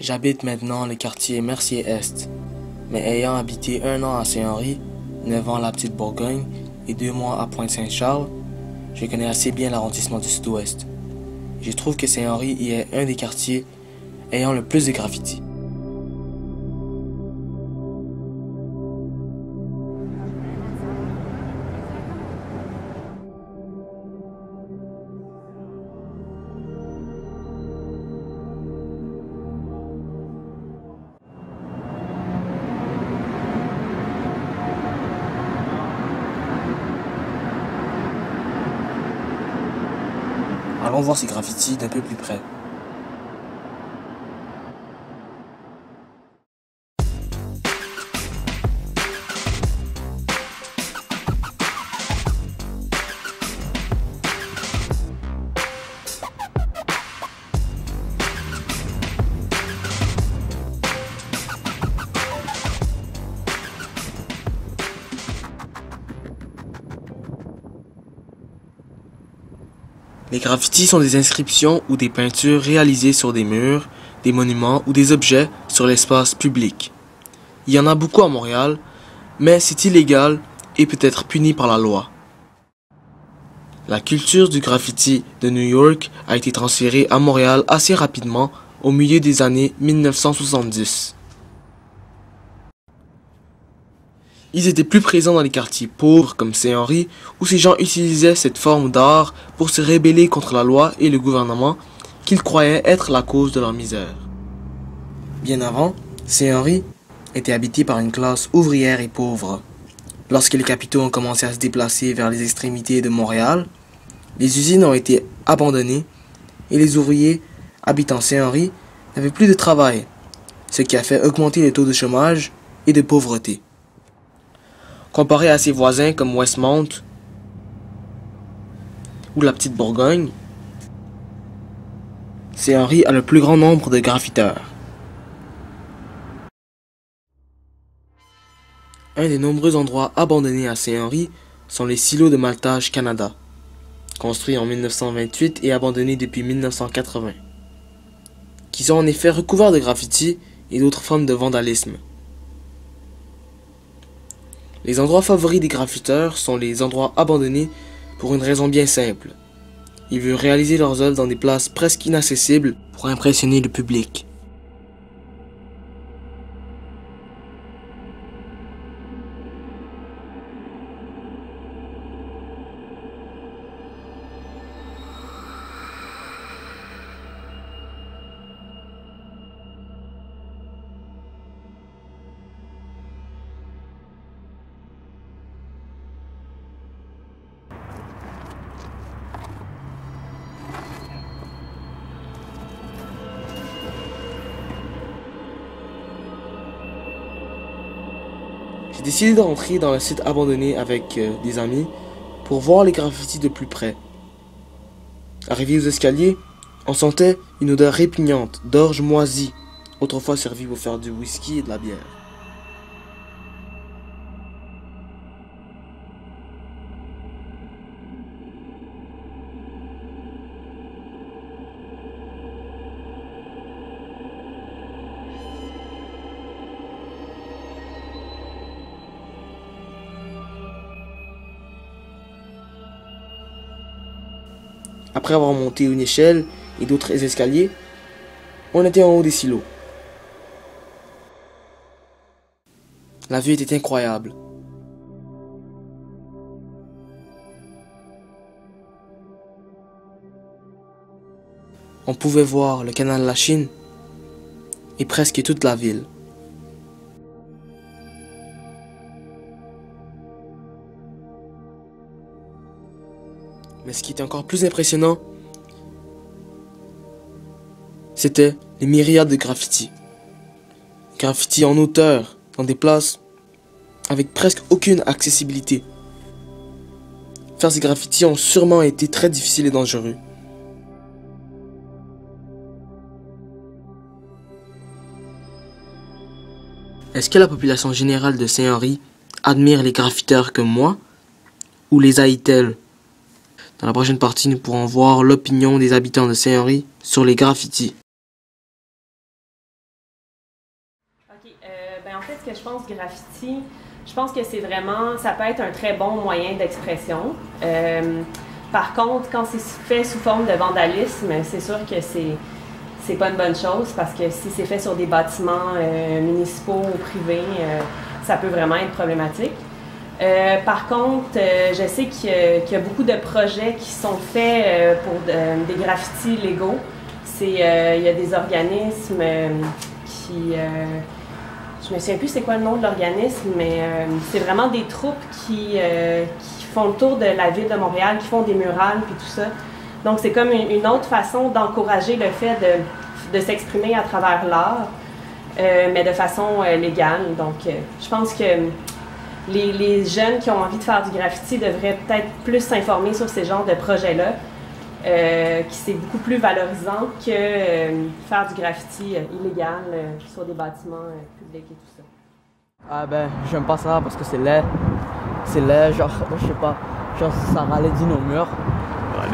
J'habite maintenant le quartier Mercier-Est, mais ayant habité 1 an à Saint-Henri, 9 ans à la Petite Bourgogne et 2 mois à Pointe-Saint-Charles, je connais assez bien l'arrondissement du Sud-Ouest. Je trouve que Saint-Henri y est un des quartiers ayant le plus de graffitis. Allons voir ces graffitis d'un peu plus près. Les graffitis sont des inscriptions ou des peintures réalisées sur des murs, des monuments ou des objets sur l'espace public. Il y en a beaucoup à Montréal, mais c'est illégal et peut être puni par la loi. La culture du graffiti de New York a été transférée à Montréal assez rapidement au milieu des années 1970. Ils étaient plus présents dans les quartiers pauvres comme Saint-Henri, où ces gens utilisaient cette forme d'art pour se rebeller contre la loi et le gouvernement qu'ils croyaient être la cause de leur misère. Bien avant, Saint-Henri était habité par une classe ouvrière et pauvre. Lorsque les capitaux ont commencé à se déplacer vers les extrémités de Montréal, les usines ont été abandonnées et les ouvriers habitant Saint-Henri n'avaient plus de travail, ce qui a fait augmenter le taux de chômage et de pauvreté. Comparé à ses voisins comme Westmount ou la Petite Bourgogne, Saint-Henri a le plus grand nombre de graffiteurs. Un des nombreux endroits abandonnés à Saint-Henri sont les silos de maltage Canada, construits en 1928 et abandonnés depuis 1980, qui sont en effet recouverts de graffitis et d'autres formes de vandalisme. Les endroits favoris des graffiteurs sont les endroits abandonnés pour une raison bien simple. Ils veulent réaliser leurs œuvres dans des places presque inaccessibles pour impressionner le public. J'ai décidé de rentrer dans le site abandonné avec des amis pour voir les graffitis de plus près. Arrivé aux escaliers, on sentait une odeur répugnante d'orge moisie, autrefois servie pour faire du whisky et de la bière. Après avoir monté une échelle et d'autres escaliers, on était en haut des silos. La vue était incroyable. On pouvait voir le canal de la Chine et presque toute la ville. Mais ce qui était encore plus impressionnant, c'était les myriades de graffitis. Graffitis en hauteur, dans des places avec presque aucune accessibilité. Faire ces graffitis ont sûrement été très difficiles et dangereux. Est-ce que la population générale de Saint-Henri admire les graffiteurs comme moi, ou les haït-elle? Dans la prochaine partie, nous pourrons voir l'opinion des habitants de Saint-Henri sur les graffitis. qu'est-ce que je pense du graffiti? Je pense que c'est vraiment, ça peut être un très bon moyen d'expression. Par contre, quand c'est fait sous forme de vandalisme, c'est sûr que c'est pas une bonne chose parce que si c'est fait sur des bâtiments municipaux ou privés, ça peut vraiment être problématique. Par contre, je sais qu'il y a beaucoup de projets qui sont faits pour des graffitis légaux. Il y a des organismes qui... je me souviens plus c'est quoi le nom de l'organisme, mais c'est vraiment des troupes qui font le tour de la ville de Montréal, qui font des murales et tout ça. Donc c'est comme une autre façon d'encourager le fait de s'exprimer à travers l'art, mais de façon légale. Donc je pense que les jeunes qui ont envie de faire du graffiti devraient peut-être plus s'informer sur ces genres de projets-là, qui c'est beaucoup plus valorisant que faire du graffiti illégal sur des bâtiments publics et tout ça. Ah ben, j'aime pas ça parce que c'est laid. C'est laid, genre, je sais pas, genre ça ralentit nos murs.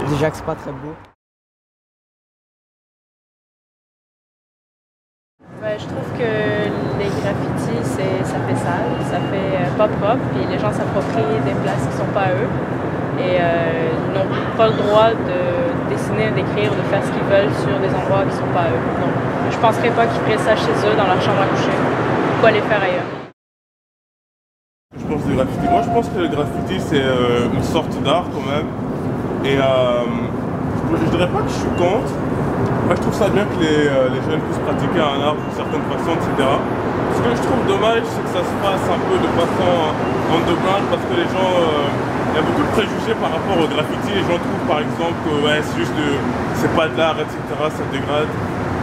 Déjà que c'est pas très beau. Ben, je trouve que les graffitis, ça fait sale, ça fait pas propre, puis les gens s'approprient des places qui sont pas à eux. Et ils n'ont pas le droit de dessiner, d'écrire, de faire ce qu'ils veulent sur des endroits qui sont pas à eux. Donc je penserais pas qu'ils feraient ça chez eux, dans leur chambre à coucher. Pourquoi les faire ailleurs? Je pense du graffiti. Moi je pense que le graffiti c'est une sorte d'art quand même. Et je dirais pas que je suis contre. Moi je trouve ça bien que les jeunes puissent pratiquer un art d'une certaine façon, etc. Ce que je trouve dommage c'est que ça se fasse un peu de façon underground parce que les gens... il y a beaucoup de préjugés par rapport au graffiti. Les gens trouvent par exemple que ouais, c'est juste c'est pas de l'art, etc. Ça dégrade.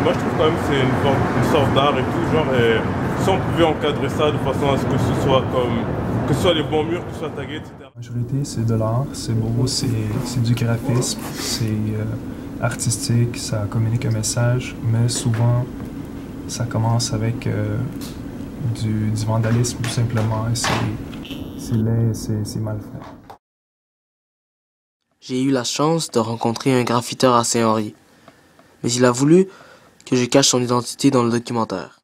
Moi je trouve quand même que c'est une sorte d'art et tout. Genre, et si on pouvait encadrer ça de façon à ce que ce soit comme... que ce soit les bons murs qui soient tagués, etc. La majorité, c'est de l'art, c'est beau, c'est du graphisme, c'est artistique, ça communique un message, mais souvent, ça commence avec du vandalisme tout simplement, et c'est laid, c'est mal fait. J'ai eu la chance de rencontrer un graffiteur à Saint-Henri, mais il a voulu que je cache son identité dans le documentaire.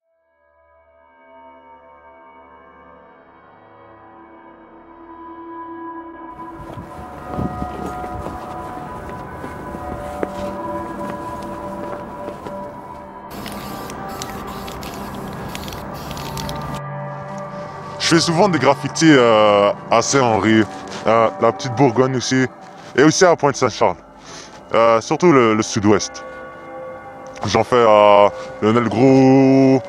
Je fais souvent des graffitis à Saint-Henri, la petite Bourgogne aussi, et aussi à Pointe-Saint-Charles, surtout le sud-ouest. J'en fais à Lionel-Gros,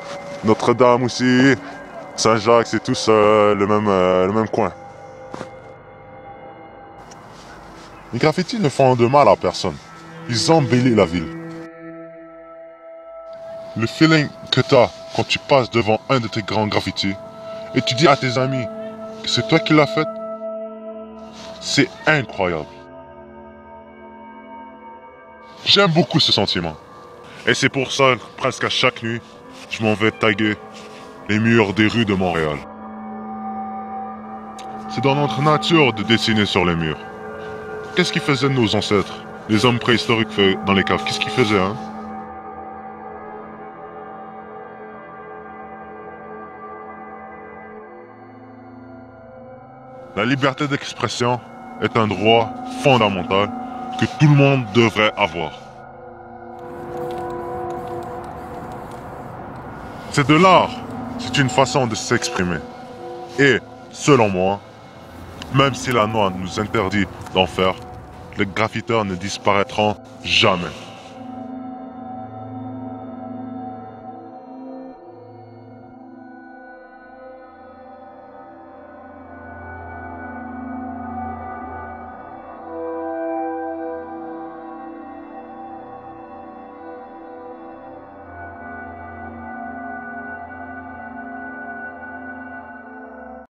Notre-Dame aussi, Saint-Jacques, c'est tous le même coin. Les graffitis ne font de mal à personne, ils embellissent la ville. Le feeling que tu as quand tu passes devant un de tes grands graffitis, et tu dis à tes amis que c'est toi qui l'as fait, c'est incroyable. J'aime beaucoup ce sentiment. Et c'est pour ça que presque à chaque nuit, je m'en vais taguer les murs des rues de Montréal. C'est dans notre nature de dessiner sur les murs. Qu'est-ce qu'ils faisaient nos ancêtres, les hommes préhistoriques dans les caves? Qu'est-ce qu'ils faisaient, hein? La liberté d'expression est un droit fondamental que tout le monde devrait avoir. C'est de l'art, c'est une façon de s'exprimer. Et, selon moi, même si la loi nous interdit d'en faire, les graffiteurs ne disparaîtront jamais.